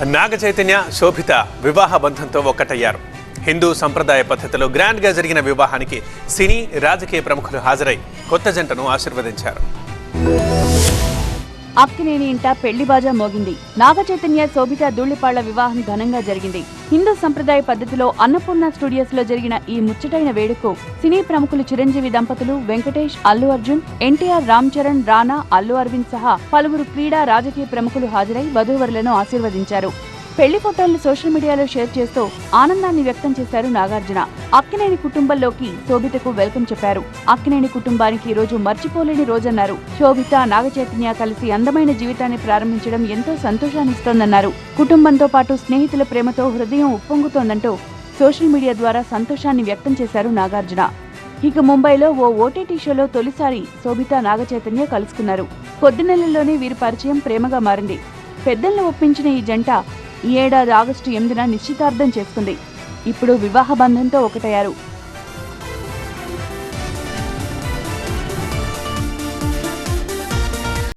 నాగ చైతన్య శోభిత వివాహ బంధంతో ఒక్కటయ్యారు. హిందూ సంప్రదాయ పద్ధతిలో గ్రాండ్ గా జరిగిన వివాహానికి సినీ రాజకీయ ప్రముఖులు హాజరై కొత్త జంటను ఆశీర్వదించారు. అక్కినేని ఇంట పెళ్లి బాజా మోగింది. నాగ చైతన్య శోభిత ధూళిపాళ్ల వివాహం ఘనంగా జరిగింది. హిందూ సంప్రదాయ పద్ధతిలో అన్నపూర్ణ స్టూడియోస్ లో జరిగిన ఈ ముచ్చటైన వేడుకకు సినీ ప్రముఖులు చిరంజీవి దంపతులు, వెంకటేష్, అల్లు అర్జున్, ఎన్టీఆర్, రామ్ చరణ్, రానా, అల్లు అరవింద్ సహా పలువురు క్రీడా రాజకీయ ప్రముఖులు హాజరై వధూవరులను ఆశీర్వదించారు. పెళ్లి ఫోటోలను సోషల్ మీడియాలో షేర్ చేస్తూ ఆనందాన్ని వ్యక్తం చేశారు నాగార్జున. అక్కినేని కుటుంబంలోకి శోభితకు వెల్కమ్ చెప్పారు. అక్కినేని కుటుంబానికి ఈ రోజు మర్చిపోలేని రోజన్నారు. శోభిత, నాగ చైతన్య కలిసి అందమైన జీవితాన్ని ప్రారంభించడం ఎంతో సంతోషాన్నిస్తోందన్నారు. కుటుంబంతో పాటు స్నేహితుల ప్రేమతో హృదయం ఉప్పొంగుతోందంటూ సోషల్ మీడియా ద్వారా సంతోషాన్ని వ్యక్తం చేశారు నాగార్జున. ఇక ముంబైలో ఓ ఓటీటీ షోలో తొలిసారి శోభిత, నాగ చైతన్య కలుసుకున్నారు. కొద్ది నెలల్లోనే వీరి పరిచయం ప్రేమగా మారింది. పెద్దలను ఒప్పించిన ఈ జంట ఈ ఏడాది ఆగస్టు 8న నిశ్చితార్థం చేసుకుంది. ఇప్పుడు వివాహ బంధంతో ఒకటయ్యారు.